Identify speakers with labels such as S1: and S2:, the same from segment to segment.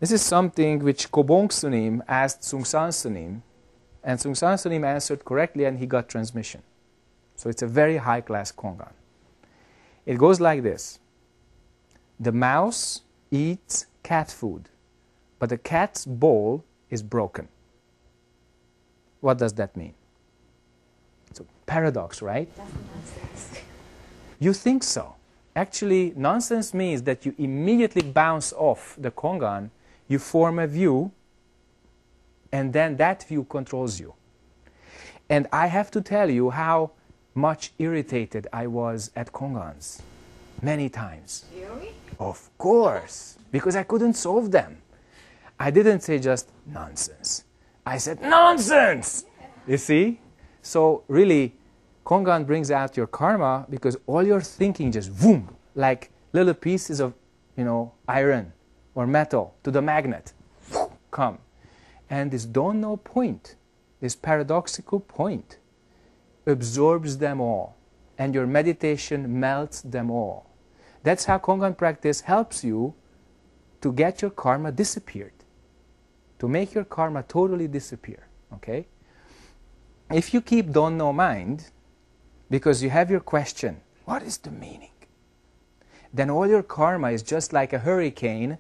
S1: This is something which Chong An Sunim asked Chong An Sunim, and Chong An Sunim answered correctly, and he got transmission. So it's a very high-class Kongan. It goes like this. The mouse eats cat food, but the cat's bowl is broken. What does that mean? It's a paradox, right?
S2: That's nonsense.
S1: You think so. Actually, nonsense means that you immediately bounce off the Kongan, you form a view, and then that view controls you. And I have to tell you how much irritated I was at Kongans. Many times.
S2: Really?
S1: Of course. Because I couldn't solve them. I didn't say just nonsense. I said nonsense! You see? So really, Kongan brings out your karma because all your thinking just boom, like little pieces of, iron or metal to the magnet, come. And this don't know point, this paradoxical point, absorbs them all. And your meditation melts them all. That's how Kongan practice helps you to get your karma disappeared. To make your karma totally disappear. Okay? If you keep don't know mind, because you have your question, what is the meaning? Then all your karma is just like a hurricane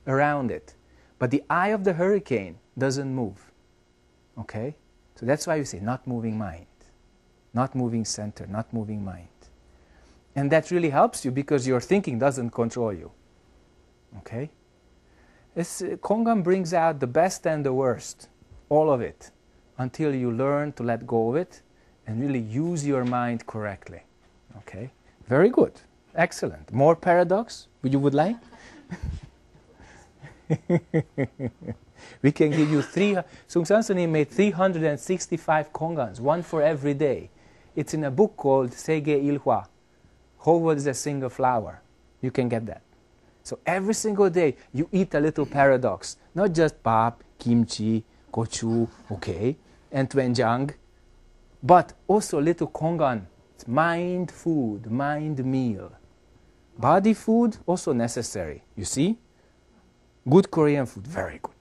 S1: around it. But the eye of the hurricane doesn't move. Okay? So that's why you say not moving mind. Not moving center, not moving mind. And that really helps you because your thinking doesn't control you. Okay? Kongan brings out the best and the worst, all of it, until you learn to let go of it and really use your mind correctly. Okay? Very good. Excellent. More paradox you would like? We can give you Chong An Sunim made 365 Kongans, one for every day. It's in a book called Sege Ilhwa, Whole World is a Single Flower. You can get that. So every single day you eat a little paradox, not just pap, kimchi, gochu, okay, and doenjang, but also little Kongan. It's mind food, mind meal. Body food also necessary. You see? Good Korean food, very good.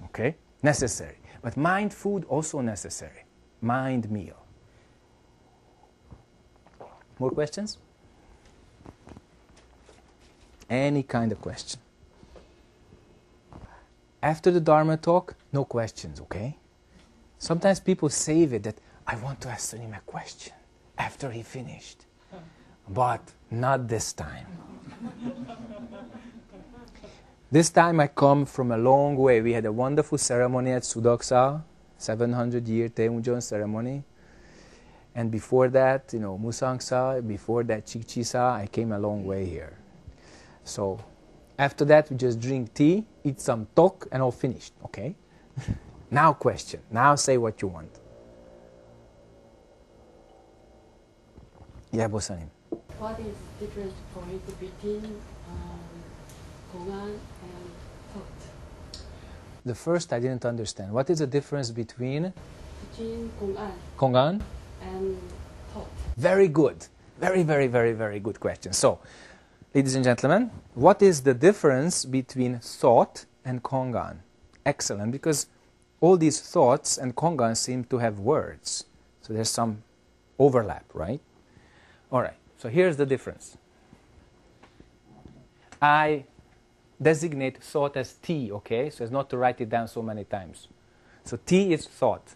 S1: Okay? Necessary. But mind food also necessary. Mind meal. More questions? Any kind of question. After the Dharma talk, no questions, okay? Sometimes people save it that I want to ask him a question after he finished. But not this time. This time I come from a long way. We had a wonderful ceremony at Sudoksa, 700-year Teumjon ceremony. And before that, Musangsa, before that Chikchisa, I came a long way here. So after that, we just drink tea, eat some tok, and all finished, okay? Now question. Now say what you want. Yeah, Bosanim.
S3: What is the difference point between Kongan and thought?
S1: The first I didn't understand. What is the difference between
S3: Kongan
S1: Kongan
S3: and thought?
S1: Very good. Very, very, very, very good question. So, ladies and gentlemen, what is the difference between thought and Kongan? Excellent, because all these thoughts and Kongan seem to have words. So there's some overlap, right? All right, so here's the difference. I designate thought as T, okay? So as not to write it down so many times. So T is thought.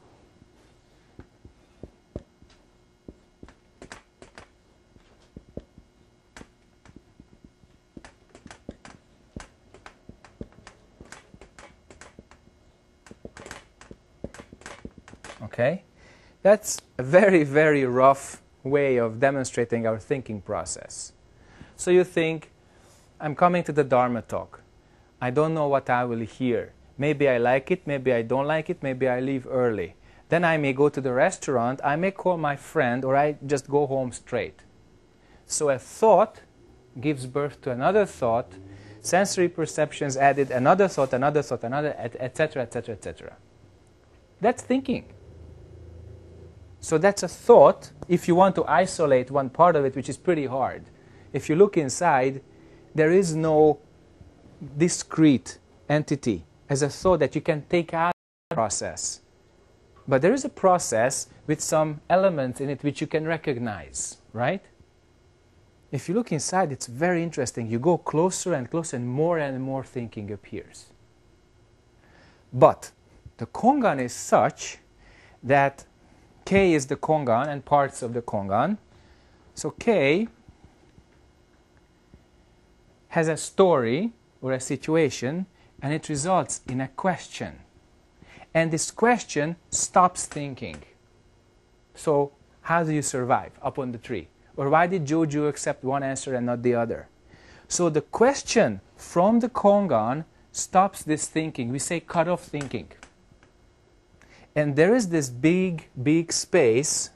S1: Okay? That's a very, very rough way of demonstrating our thinking process. So you think, I'm coming to the Dharma talk. I don't know what I will hear. Maybe I like it, maybe I don't like it, maybe I leave early. Then I may go to the restaurant, I may call my friend, or I just go home straight. So a thought gives birth to another thought, sensory perceptions added, another thought, another, etc., etc., etc. That's thinking. So that's a thought, if you want to isolate one part of it, which is pretty hard. If you look inside, there is no discrete entity, as a thought that you can take out of the process. But there is a process with some elements in it which you can recognize, right? If you look inside, it's very interesting. You go closer and closer and more thinking appears. But the Kongan is such that K is the Kongan and parts of the Kongan. So K has a story or a situation, and it results in a question. And this question stops thinking. So how do you survive up on the tree? Or why did Jojo accept one answer and not the other? So the question from the Kongan stops this thinking. We say cut off thinking. And there is this big space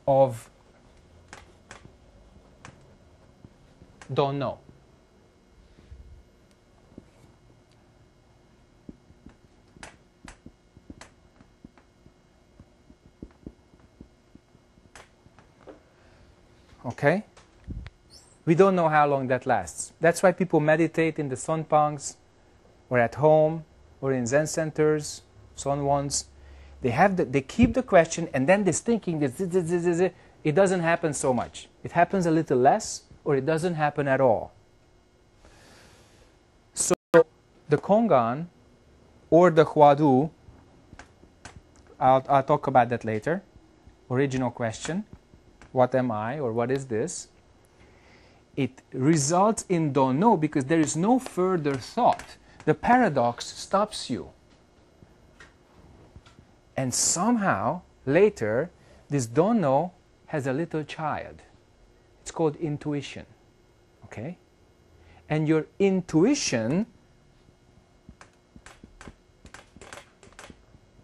S1: of don't know. Okay? We don't know how long that lasts. That's why people meditate in the sonpangs, or at home, or in Zen centers, sonwons. They keep the question, and then this thinking, it doesn't happen so much. It happens a little less, or it doesn't happen at all. So the Kongan, or the Huadu, I'll talk about that later. Original question. What am I, or what is this? It results in don't know because there is no further thought. The paradox stops you. And somehow, later, this don't know has a little child. It's called intuition. Okay? And your intuition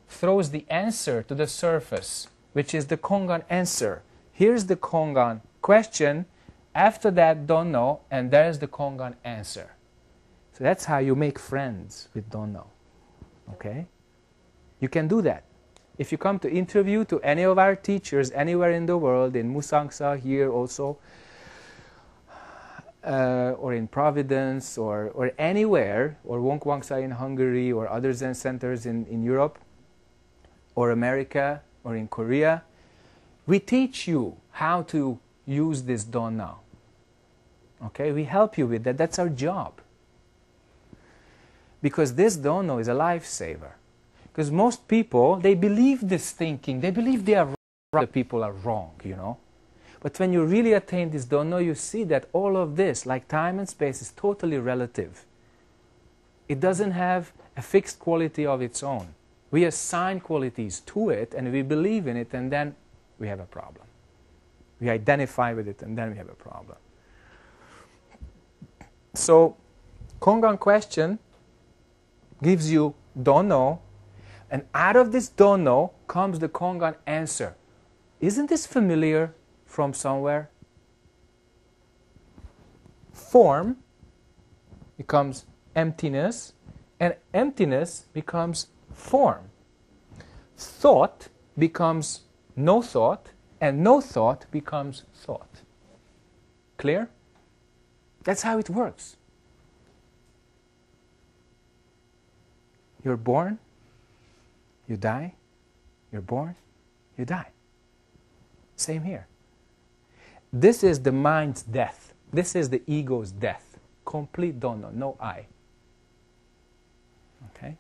S1: throws the answer to the surface, which is the Kongan answer. Here's the Kongan question, after that don't know, and there's the Kongan answer. So that's how you make friends with don't know. Okay? You can do that. If you come to interview to any of our teachers anywhere in the world, in Musangsa here also, or in Providence, or anywhere, or Wongkwangsa in Hungary, or other Zen centers in Europe, or America, or in Korea, we teach you how to use this don't know. Okay, we help you with that. That's our job. Because this don't know is a lifesaver. Because most people, they believe this thinking. They believe they are right, the people are wrong, you know. But when you really attain this don't know, you see that all of this, like time and space, is totally relative. It doesn't have a fixed quality of its own. We assign qualities to it, and we believe in it, and then we have a problem. We identify with it, and then we have a problem. So, Kongan question gives you don't know, and out of this don't know comes the Kongan answer. Isn't this familiar from somewhere? Form becomes emptiness, and emptiness becomes form. Thought becomes no thought, and no thought becomes thought. Clear? That's how it works. You're born, you die, you're born, you die. Same here. This is the mind's death. This is the ego's death. Complete don't know, no I. Okay?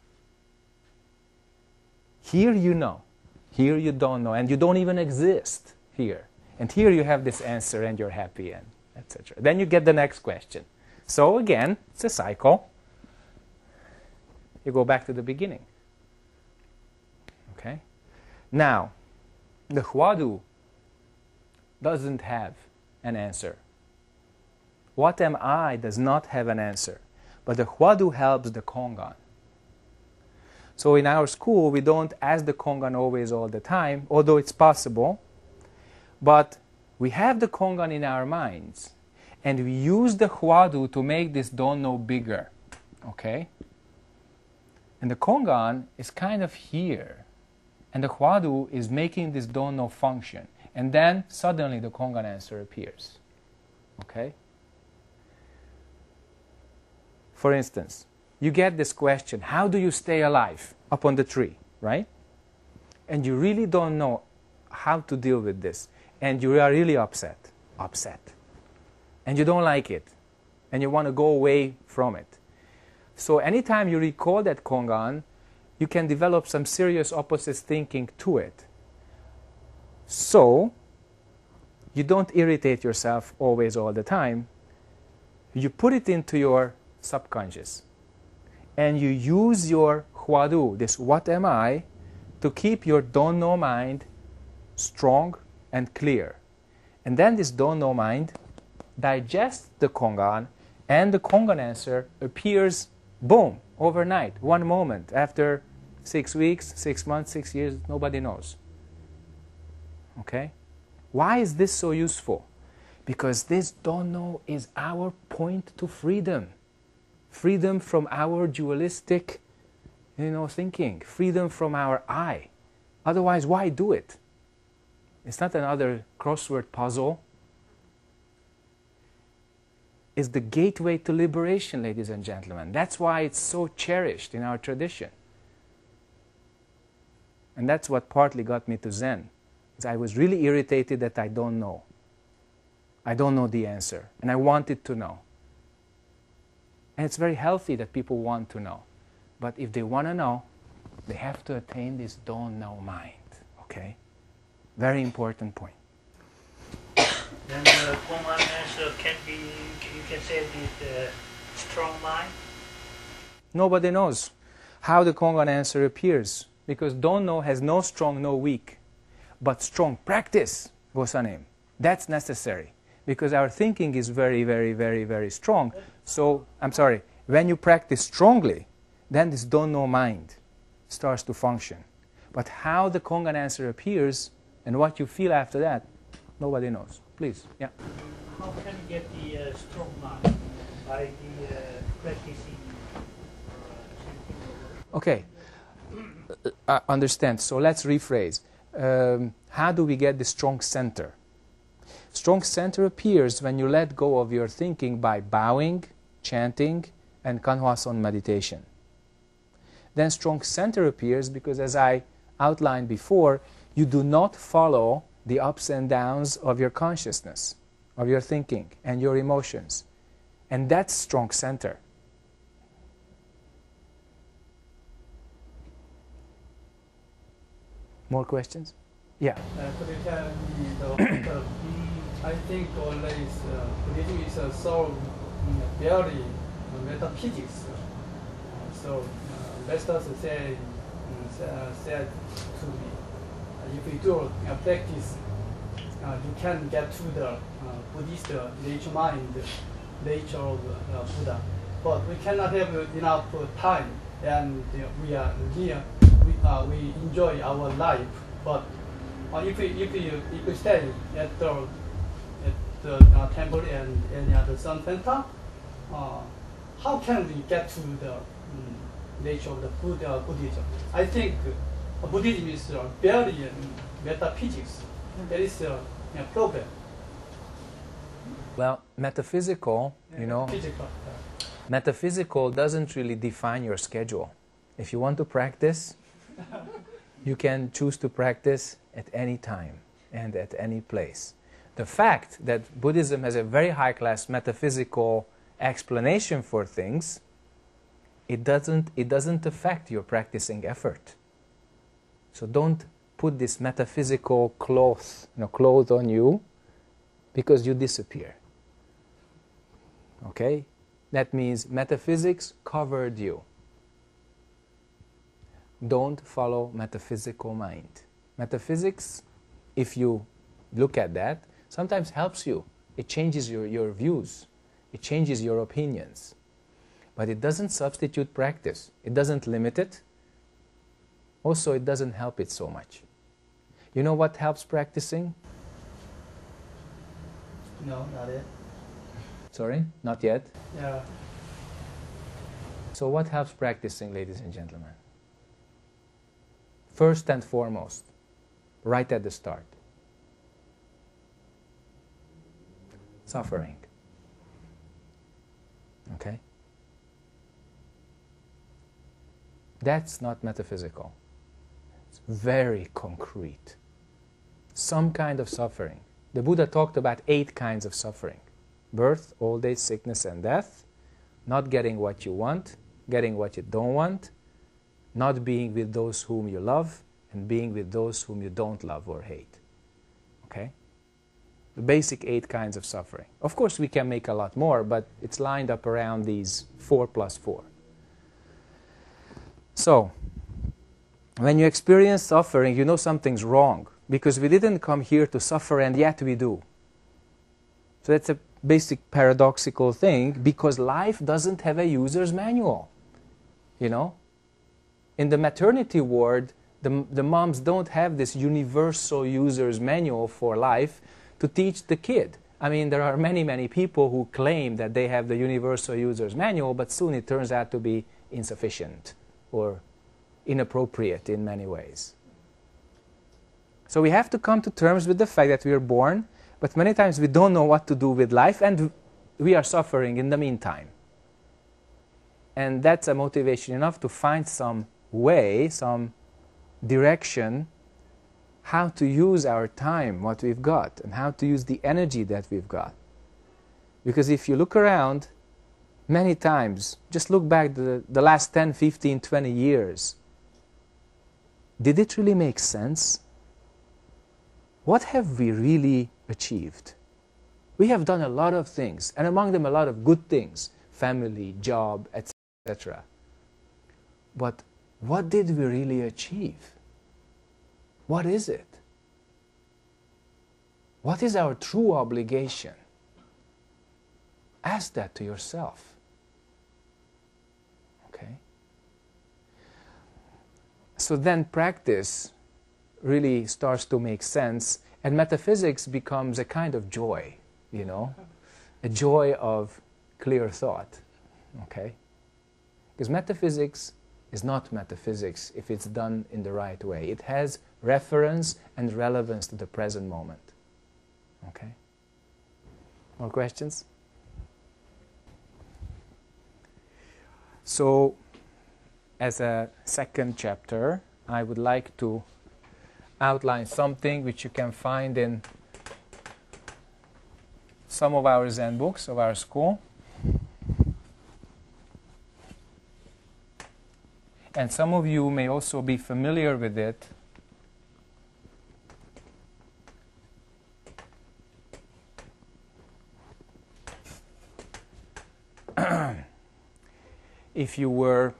S1: Here you know. Here you don't know, and you don't even exist here. And here you have this answer, and you're happy, and etc. Then you get the next question. So again, it's a cycle. You go back to the beginning. Okay? Now, the Huadu doesn't have an answer. What am I does not have an answer. But the Huadu helps the Kongan. So in our school, we don't ask the Kongan always all the time, although it's possible. But we have the Kongan in our minds. And we use the Huadu to make this don't know bigger. Okay? And the Kongan is kind of here. And the Huadu is making this don't know function. And then suddenly the Kongan answer appears. Okay? For instance, you get this question, how do you stay alive up on the tree, right? And you really don't know how to deal with this. And you are really upset. And you don't like it. And you want to go away from it. So anytime you recall that Chong An, you can develop some serious opposite thinking to it. So you don't irritate yourself always all the time. You put it into your subconscious. And you use your huadu, this what am I, to keep your don't know mind strong and clear. And then this don't know mind digests the Chong An, and the Chong An answer appears, boom, overnight, one moment. After 6 weeks, 6 months, 6 years, nobody knows. Okay? Why is this so useful? Because this don't know is our point to freedom. Freedom from our dualistic, thinking. Freedom from our I. Otherwise, why do it? It's not another crossword puzzle. It's the gateway to liberation, ladies and gentlemen. That's why it's so cherished in our tradition. And that's what partly got me to Zen. I was really irritated that I don't know. I don't know the answer. And I wanted to know. And it's very healthy that people want to know. But if they want to know, they have to attain this don't know mind. Okay? Very important point.
S2: Then the Chong An answer can be, you can say, the strong mind?
S1: Nobody knows how the Chong An answer appears. Because don't know has no strong, no weak. But strong practice, Gosanim, that's necessary. Because our thinking is very, very, very, very strong. So, when you practice strongly, then this don't know mind starts to function. But how the Chong An answer appears and what you feel after that, nobody knows. Please, yeah.
S2: How can you get the strong mind? By the practicing something?
S1: Okay, I understand. So let's rephrase. How do we get the strong center? Strong center appears when you let go of your thinking by bowing, chanting, and Kanhwason meditation. Then strong center appears because, as I outlined before, you do not follow the ups and downs of your consciousness, of your thinking, and your emotions. And that's strong center. More questions? Yeah.
S4: Could you tell me I think always Buddhism is so very metaphysics. So Masters said to me, if you do practice, you can get to the Buddhist nature mind, nature of Buddha. But we cannot have enough time, and we are here. We enjoy our life. But if we stay at the temple and any other sun center, how can we get to the nature of the Buddhism? I think Buddhism is very metaphysics. There is a problem.
S1: Well, metaphysical, metaphysical doesn't really define your schedule. If you want to practice, you can choose to practice at any time and at any place. The fact that Buddhism has a very high-class metaphysical explanation for things, it doesn't affect your practicing effort. So don't put this metaphysical cloth on you, because you disappear. Okay? That means metaphysics covered you. Don't follow metaphysical mind. Metaphysics, if you look at that, sometimes helps you. It changes your views. It changes your opinions. But it doesn't substitute practice. It doesn't limit it. Also, it doesn't help it so much. You know what helps practicing?
S4: No, not yet.
S1: Sorry? Not yet?
S4: Yeah.
S1: So what helps practicing, ladies and gentlemen? First and foremost, right at the start, suffering. Okay? That's not metaphysical. It's very concrete. Some kind of suffering. The Buddha talked about 8 kinds of suffering. Birth, old age, sickness and death, not getting what you want, getting what you don't want, not being with those whom you love, and being with those whom you don't love or hate. Okay? The basic 8 kinds of suffering. Of course, we can make a lot more, but it's lined up around these 4 plus 4. So, when you experience suffering, you know something's wrong, because we didn't come here to suffer, and yet we do. So that's a basic paradoxical thing, because life doesn't have a user's manual. You know? In the maternity ward, the moms don't have this universal user's manual for life to teach the kid. I mean, there are many, many people who claim that they have the universal user's manual, but soon it turns out to be insufficient or inappropriate in many ways. So we have to come to terms with the fact that we are born, but many times we don't know what to do with life, and we are suffering in the meantime. And that's a motivation enough to find some way, some direction, how to use our time, what we've got, and how to use the energy that we've got. Because if you look around, many times, just look back the last 10, 15, 20 years, did it really make sense? What have we really achieved? We have done a lot of things, and among them a lot of good things, family, job, etc. But what did we really achieve? What is it? What is our true obligation? Ask that to yourself. Okay? So then practice really starts to make sense, and metaphysics becomes a kind of joy, you know, a joy of clear thought. Okay? Because metaphysics is not metaphysics if it's done in the right way. It has reference and relevance to the present moment. Okay? More questions? So, as a second chapter, I would like to outline something which you can find in some of our Zen books of our school. And some of you may also be familiar with it. If you were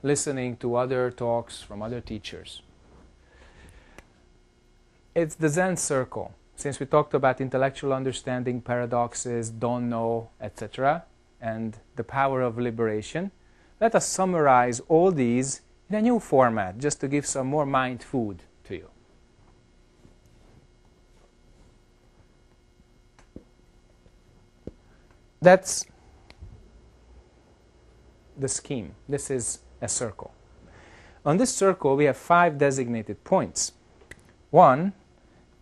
S1: listening to other talks from other teachers. It's the Zen Circle. Since we talked about intellectual understanding, paradoxes, don't know, etc., and the power of liberation, let us summarize all these in a new format, just to give some more mind food to you. That's the scheme. This is a circle. On this circle, we have 5 designated points. One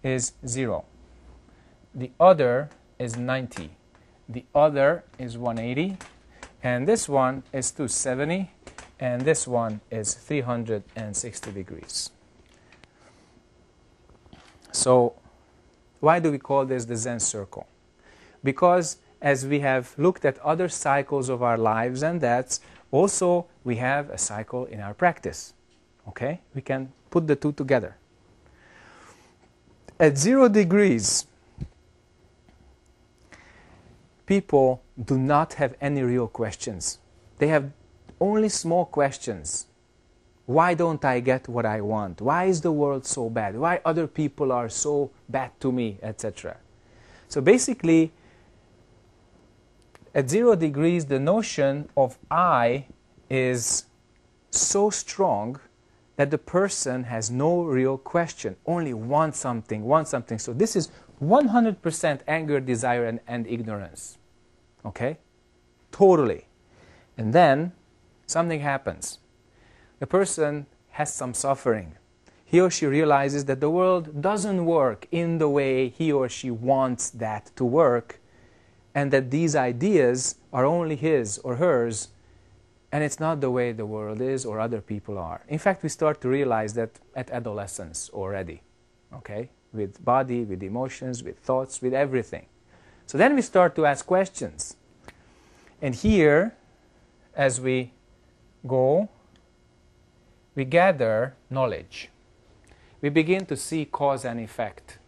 S1: is 0. The other is 90. The other is 180. And this one is 270. And this one is 360 degrees. So, why do we call this the Zen Circle? Because as we have looked at other cycles of our lives and deaths, also we have a cycle in our practice. Okay? We can put the two together. At 0 degrees, people do not have any real questions. They have only small questions. Why don't I get what I want? Why is the world so bad? Why other people are so bad to me, etc. So basically, at 0 degrees, the notion of I is so strong that the person has no real question, only wants something. So this is 100% anger, desire, and ignorance. Okay? Totally. And then something happens. The person has some suffering. He or she realizes that the world doesn't work in the way he or she wants that to work, and that these ideas are only his or hers And it's not the way the world is or other people are. In fact, we start to realize that at adolescence already, okay? With body, with emotions, with thoughts, with everything. So then we start to ask questions. And here, as we go, we gather knowledge. We begin to see cause and effect.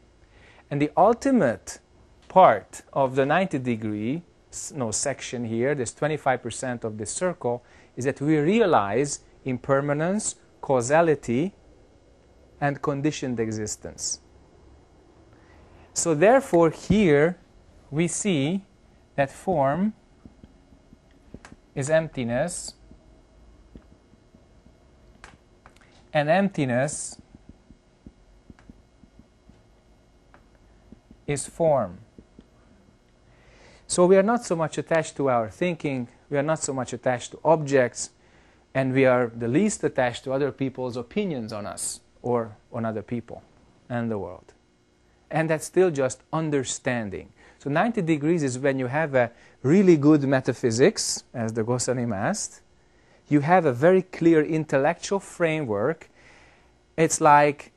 S1: And the ultimate part of the 90-degree section here, this 25% of this circle, is that we realize impermanence, causality, and conditioned existence. So therefore here we see that form is emptiness, and emptiness is form. So we are not so much attached to our thinking, we are not so much attached to objects, and we are the least attached to other people's opinions on us or on other people and the world. And that's still just understanding. So 90 degrees is when you have a really good metaphysics, as the Gosanim asked. You have a very clear intellectual framework. It's like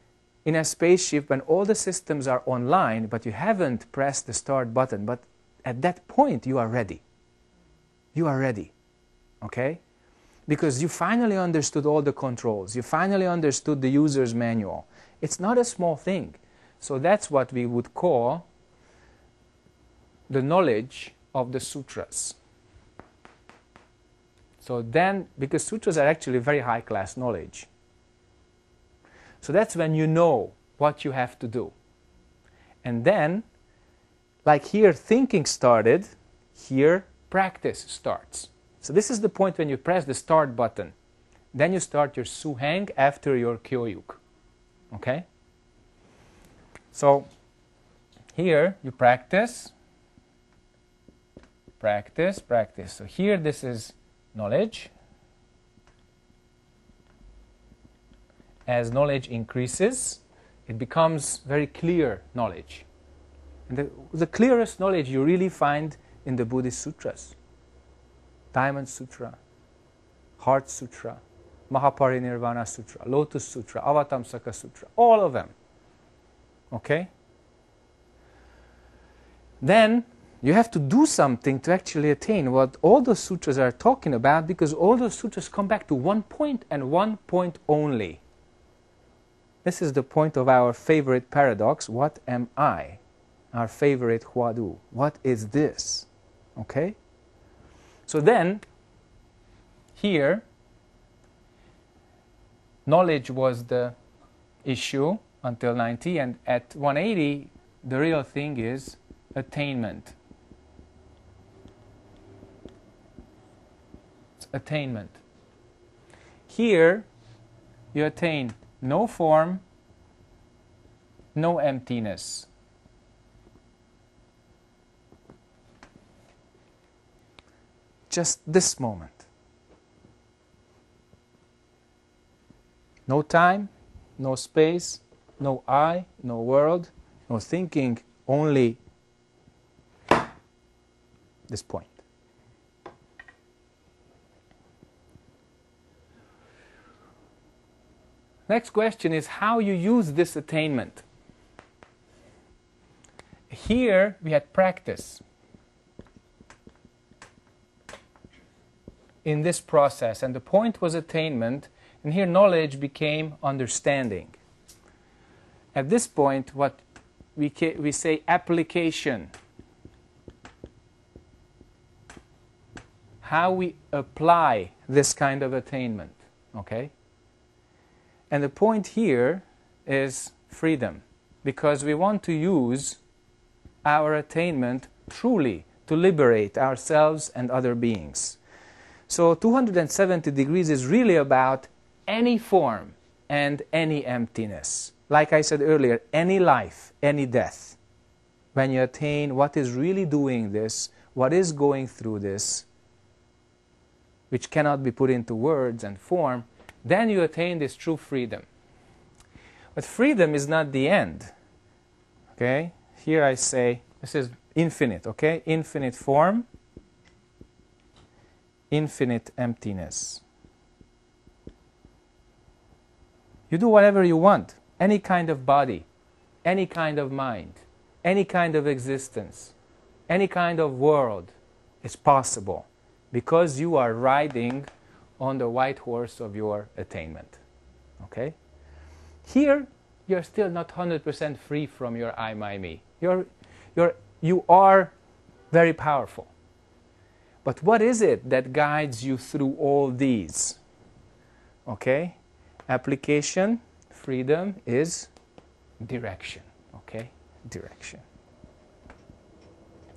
S1: in a spaceship when all the systems are online, but you haven't pressed the start button, but at that point you are ready. You are ready, okay? Because you finally understood all the controls. You finally understood the user's manual. It's not a small thing. So that's what we would call the knowledge of the sutras. So then, because sutras are actually very high-class knowledge. So that's when you know what you have to do. And then, like here, thinking started, here, practice starts. So this is the point when you press the start button. Then you start your suheng after your kyoyuk. Okay? So here you practice, practice, practice. So here this is knowledge. As knowledge increases, it becomes very clear knowledge. And the clearest knowledge you really find in the Buddhist sutras. Diamond Sutra, Heart Sutra, Mahaparinirvana Sutra, Lotus Sutra, Avatamsaka Sutra, all of them. Okay? Then you have to do something to actually attain what all those sutras are talking about, because all those sutras come back to one point and one point only. This is the point of our favorite paradox, what am I? Our favorite huadu. What is this? Okay? So then, here, knowledge was the issue until 90, and at 180, the real thing is attainment. It's attainment. Here, you attain no form, no emptiness. Just this moment. No time, no space, no I, no world, no thinking, only this point. Next question is how you use this attainment. Here we had practice in this process, and the point was attainment, and here knowledge became understanding. At this point, what we say application. How we apply this kind of attainment, okay? And the point here is freedom, because we want to use our attainment truly to liberate ourselves and other beings. So 270 degrees is really about any form and any emptiness. Like I said earlier, any life, any death. When you attain what is really doing this, what is going through this, which cannot be put into words and form, then you attain this true freedom. But freedom is not the end. Okay? Here I say, this is infinite, okay? Infinite form, infinite emptiness. You do whatever you want, any kind of body, any kind of mind, any kind of existence, any kind of world is possible because you are riding on the white horse of your attainment. Okay? Here, you're still not 100% free from your I, my, me. You are very powerful. But what is it that guides you through all these? Okay? Application, freedom is direction. Okay? Direction.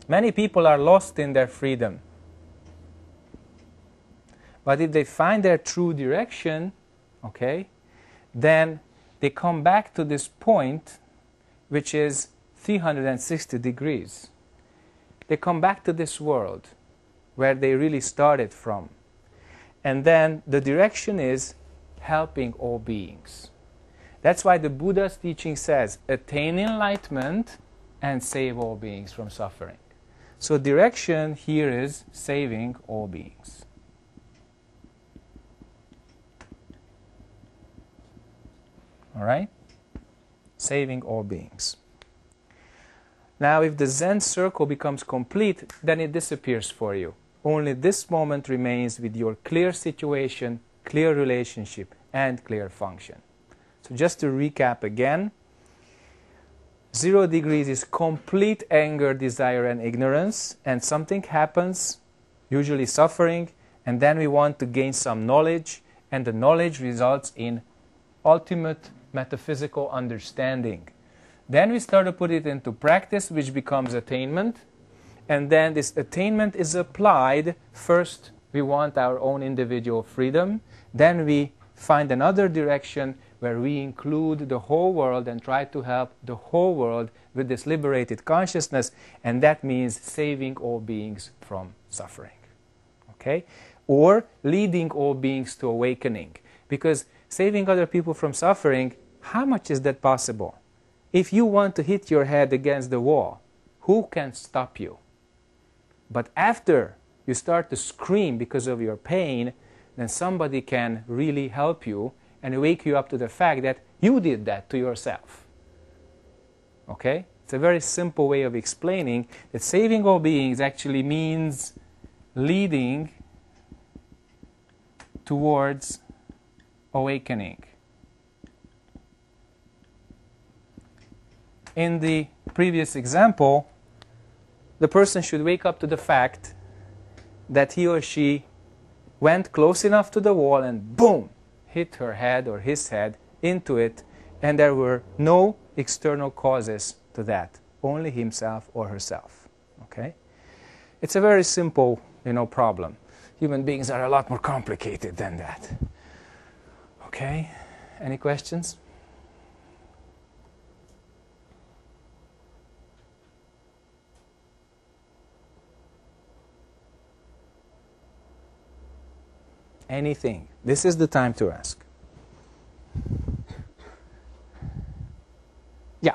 S1: Many people are lost in their freedom. But if they find their true direction, okay, then they come back to this point, which is 360 degrees. They come back to this world where they really started from. And then the direction is helping all beings. That's why the Buddha's teaching says, attain enlightenment and save all beings from suffering. So direction here is saving all beings. All right? Saving all beings. Now, if the Zen circle becomes complete, then it disappears for you. Only this moment remains with your clear situation, clear relationship, and clear function. So just to recap again, 0 degrees is complete anger, desire, and ignorance, and something happens, usually suffering, and then we want to gain some knowledge, and the knowledge results in ultimate metaphysical understanding. Then we start to put it into practice, which becomes attainment. And then this attainment is applied. First, we want our own individual freedom. Then we find another direction where we include the whole world and try to help the whole world with this liberated consciousness. And that means saving all beings from suffering. Okay? Or leading all beings to awakening. Because saving other people from suffering, how much is that possible? If you want to hit your head against the wall, who can stop you? But after you start to scream because of your pain, then somebody can really help you and wake you up to the fact that you did that to yourself. Okay? It's a very simple way of explaining that saving all beings actually means leading towards awakening. In the previous example, the person should wake up to the fact that he or she went close enough to the wall and boom, hit her head or his head into it, and there were no external causes to that, only himself or herself. Okay? It's a very simple, problem. Human beings are a lot more complicated than that. Okay? Any questions? Anything. This is the time to ask. Yeah.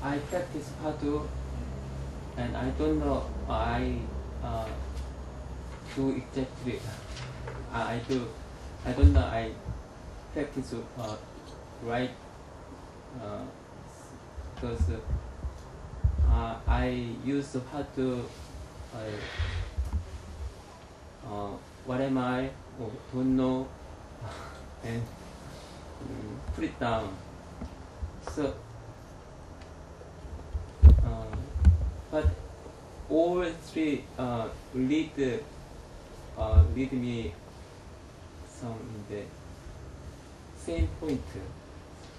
S5: I practice Padu, and I don't know I do exactly. I don't know I practice right because I use Padu. What am I? Or don't know, and put it down. So, but all three lead me some in the same point.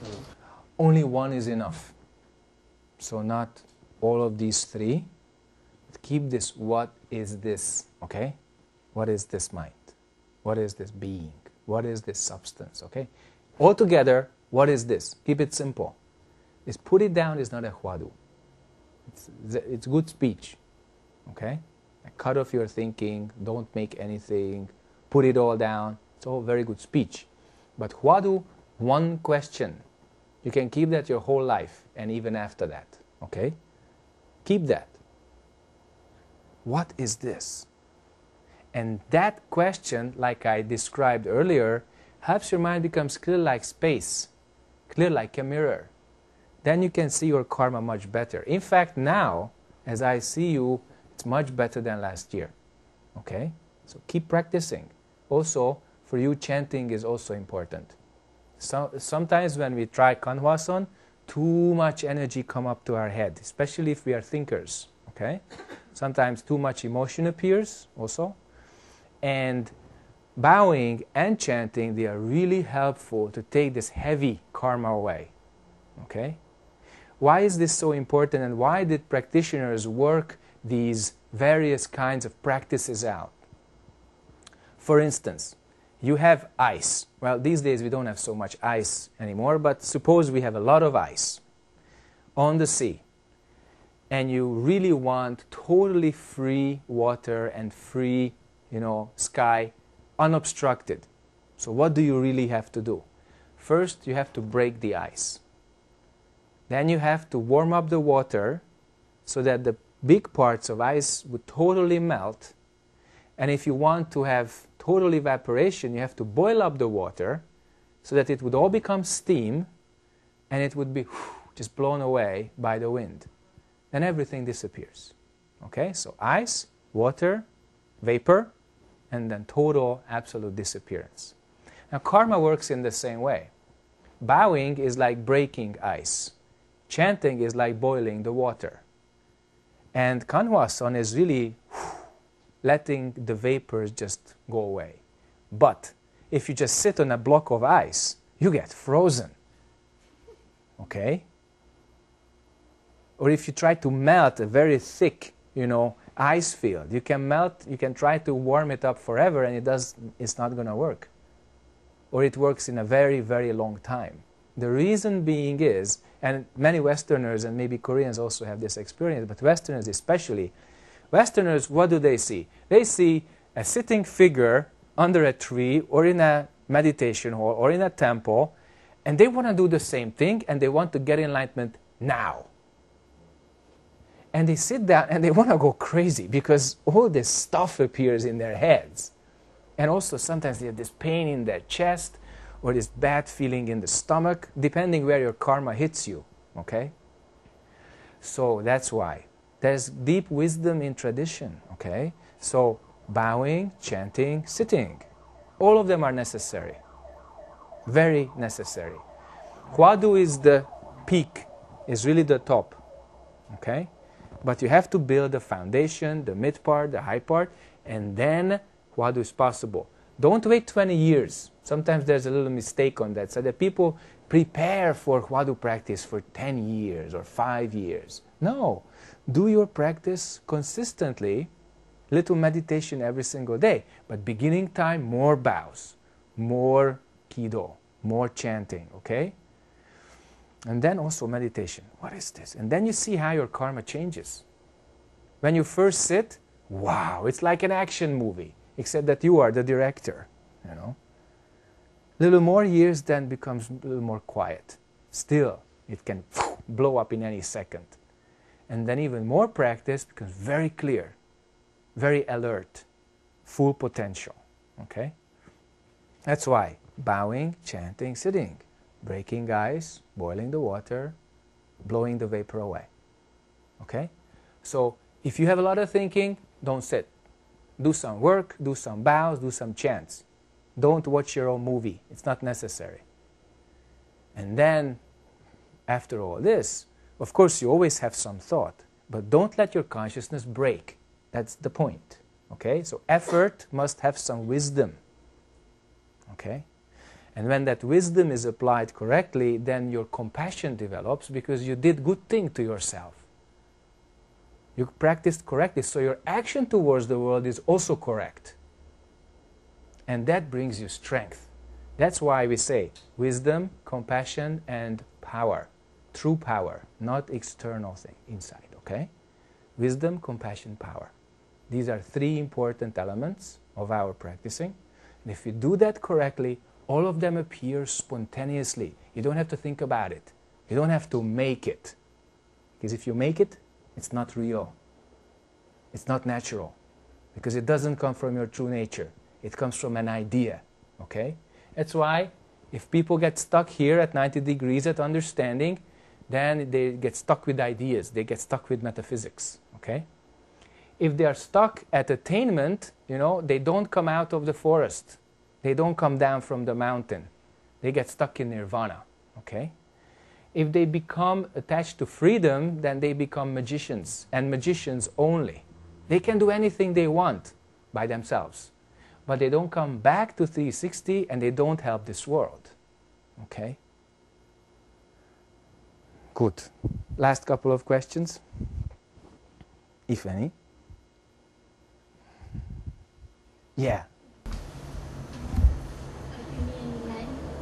S5: So.
S1: Only one is enough. So not all of these three. Keep this. What is this? Okay. What is this mind? What is this being? What is this substance? Okay? Altogether, what is this? Keep it simple. Is put it down is not a huadu. It's good speech. Okay? Cut off your thinking, don't make anything, put it all down. It's all very good speech. But huadu, one question. You can keep that your whole life and even after that. Okay? Keep that. What is this? And that question, like I described earlier, helps your mind becomes clear like space, clear like a mirror. Then you can see your karma much better. In fact, now, as I see you, it's much better than last year. Okay? So keep practicing. Also, for you, chanting is also important. Sometimes when we try Kanhwason, too much energy come up to our head, especially if we are thinkers. Okay? Sometimes too much emotion appears also. And bowing and chanting, they are really helpful to take this heavy karma away. Okay? Why is this so important, and why did practitioners work these various kinds of practices out? For instance, you have ice. Well, these days we don't have so much ice anymore, but suppose we have a lot of ice on the sea, and you really want totally free water and free, sky, unobstructed. So what do you really have to do? First, you have to break the ice. Then you have to warm up the water so that the big parts of ice would totally melt. And if you want to have total evaporation, you have to boil up the water so that it would all become steam and it would be just blown away by the wind. Then everything disappears. Okay, so ice, water, vapor, and then total, absolute disappearance. Now karma works in the same way. Bowing is like breaking ice. Chanting is like boiling the water. And Kanhwason is really letting the vapors just go away. But if you just sit on a block of ice, you get frozen. Okay? Or if you try to melt a very thick, ice field, you can try to warm it up forever and it's not going to work. Or it works in a very, very long time. The reason being is, and many Westerners and maybe Koreans also have this experience, but Westerners especially, Westerners, what do they see? They see a sitting figure under a tree or in a meditation hall or in a temple, and they want to do the same thing and they want to get enlightenment now. And they sit down and they want to go crazy because all this stuff appears in their heads. And also sometimes they have this pain in their chest or this bad feeling in the stomach, depending where your karma hits you. Okay? So that's why. There's deep wisdom in tradition. Okay? So bowing, chanting, sitting, all of them are necessary. Very necessary. Hwadu is the peak, is really the top. Okay? But you have to build the foundation, the mid part, the high part, and then Hwadu is possible. Don't wait 20 years. Sometimes there's a little mistake on that. So that people prepare for Hwadu practice for 10 years or 5 years. No. Do your practice consistently, little meditation every single day. But beginning time, more bows, more kido, more chanting, okay? And then also meditation. What is this? And then you see how your karma changes. When you first sit, wow, it's like an action movie, except that you are the director, Little more years, then becomes a little more quiet. Still, it can blow up in any second. And then even more practice becomes very clear, very alert, full potential, okay? That's why bowing, chanting, sitting, breaking ice, boiling the water, blowing the vapor away. Okay? So if you have a lot of thinking, don't sit. Do some work, do some bows, do some chants. Don't watch your own movie. It's not necessary. And then, after all this, of course you always have some thought, but don't let your consciousness break. That's the point. Okay? So effort must have some wisdom. Okay? And when that wisdom is applied correctly, then your compassion develops because you did good thing to yourself. You practiced correctly, so your action towards the world is also correct. And that brings you strength. That's why we say wisdom, compassion, and power. True power, not external thing, inside, okay? Wisdom, compassion, power. These are 3 important elements of our practicing. And if you do that correctly, all of them appear spontaneously. You don't have to think about it. You don't have to make it. Because if you make it, it's not real. It's not natural, because it doesn't come from your true nature. It comes from an idea, okay? That's why if people get stuck here at 90 degrees at understanding, then they get stuck with ideas. They get stuck with metaphysics, okay? If they are stuck at attainment, they don't come out of the forest. They don't come down from the mountain. They get stuck in nirvana, okay? If they become attached to freedom, then they become magicians, and magicians only. They can do anything they want by themselves, but they don't come back to 360 and they don't help this world. Okay? Good. Last couple of questions, if any. Yeah.
S6: You mean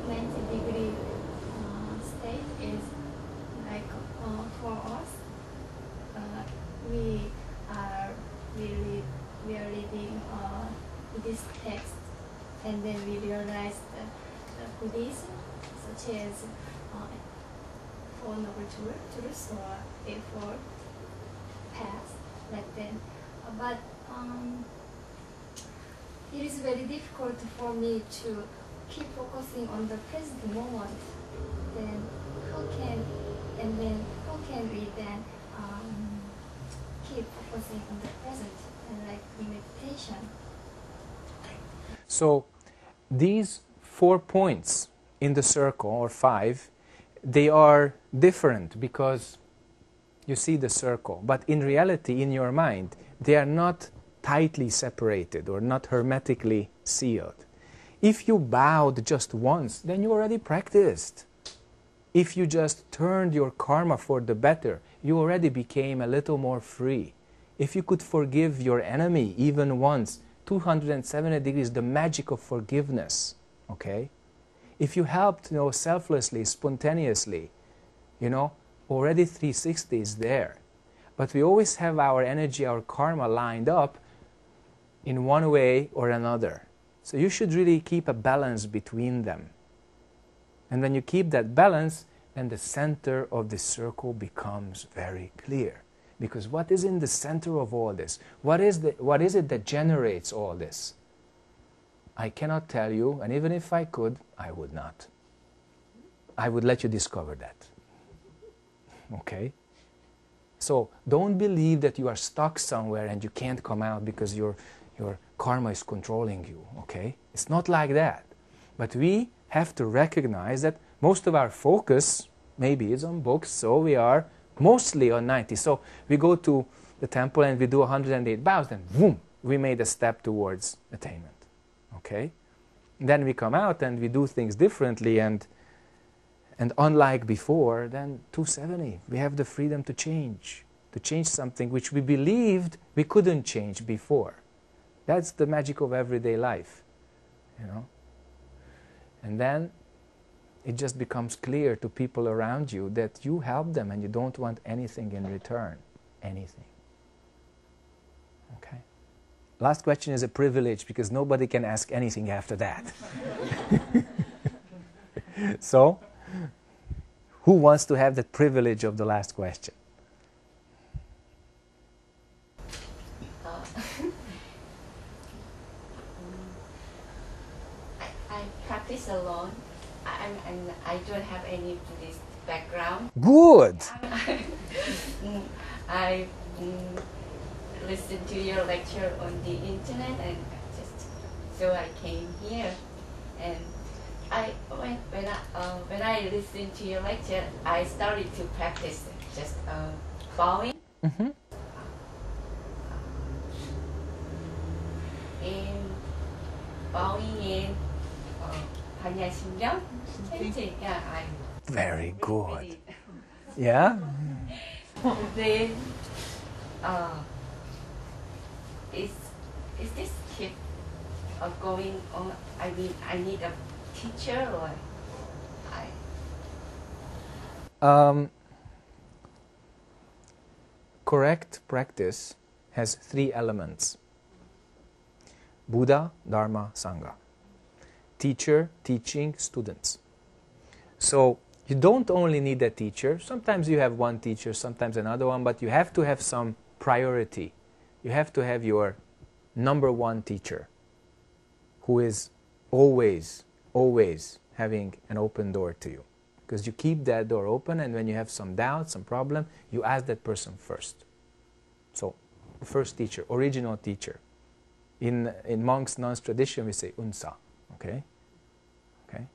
S6: 90-degree state is like for us, we are reading Buddhist text, and then we realize the Buddhism, such as Four Noble Truths or Eightfold Path, like that. But it is very difficult for me to keep focusing on the present moment. Then how can we then keep focusing on the present and like in meditation?
S1: So these 4 points in the circle, or 5, they are different because you see the circle, but in reality, in your mind, they are not tightly separated or not hermetically sealed. If you bowed just once, then you already practiced. If you just turned your karma for the better, you already became a little more free. If you could forgive your enemy even once, 270 degrees, the magic of forgiveness, okay? If you helped, selflessly, spontaneously, already 360 is there. But we always have our energy, our karma lined up in one way or another. So you should really keep a balance between them. And when you keep that balance, then the center of the circle becomes very clear. Because what is in the center of all this? What is it that generates all this? I cannot tell you, and even if I could, I would not. I would let you discover that. Okay? So don't believe that you are stuck somewhere and you can't come out because your karma is controlling you. Okay? It's not like that. But we have to recognize that most of our focus maybe is on books, so we are mostly on 90. So we go to the temple and we do 108 bows, then boom, we made a step towards attainment. Okay? Then we come out and we do things differently, and unlike before, then 270, we have the freedom to change something which we believed we couldn't change before. That's the magic of everyday life, And then it just becomes clear to people around you that you help them and you don't want anything in return. Anything. Okay? Last question is a privilege because nobody can ask anything after that. So, who wants to have that privilege of the last question?
S6: I practice alone. I don't have any Buddhist background.
S1: Good!
S6: I listened to your lecture on the internet, and so I came here. And when I listened to your lecture, I started to practice just bowing.
S1: Mm-hmm.
S6: And bowing in 반야심경. Yeah,
S1: Very good. Yeah?
S6: Then, is this keep going on? I mean, I need a teacher, or
S1: correct practice has 3 elements. Buddha, Dharma, Sangha. Teacher, teaching, students. So you don't only need a teacher. Sometimes you have one teacher, sometimes another one, but you have to have some priority you have to have your number one teacher who is always, always having an open door to you. Because you keep that door open, and when you have some doubt, some problem, you ask that person first. So, the first teacher, original teacher. In monks' nuns tradition, we say unsa. Okay? Okay?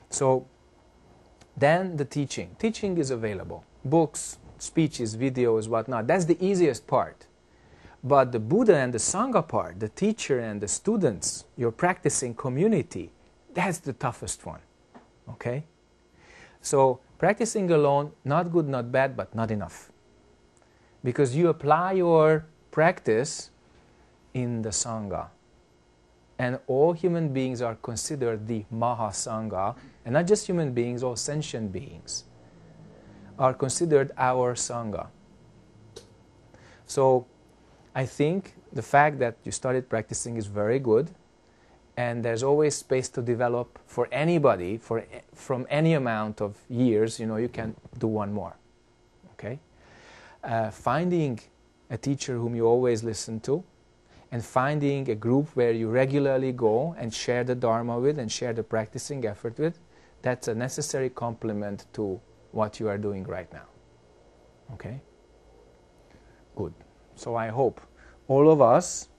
S1: So, then the teaching. Teaching is available. Books, speeches, videos, whatnot. That's the easiest part. But the Buddha and the Sangha part, the teacher and the students, your practicing community, that's the toughest one. Okay? So, practicing alone, not good, not bad, but not enough. Because you apply your practice in the Sangha. And all human beings are considered the Mahasangha, and not just human beings, all sentient beings are considered our Sangha. So, I think the fact that you started practicing is very good, and there's always space to develop for anybody, from any amount of years, you can do one more. Okay? Finding a teacher whom you always listen to, and finding a group where you regularly go and share the Dharma with and share the practicing effort with, that's a necessary complement to what you are doing right now. Okay? Good. So I hope all of us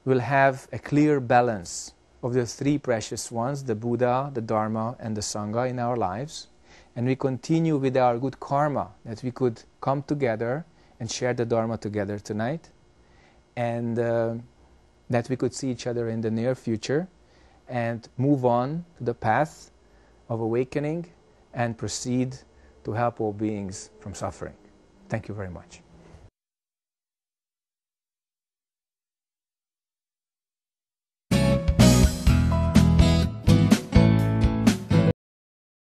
S1: will have a clear balance of the three precious ones, the Buddha, the Dharma, and the Sangha in our lives. And we continue with our good karma, that we could come together and share the Dharma together tonight. And that we could see each other in the near future and move on to the path of awakening and proceed to help all beings from suffering. Thank you very much.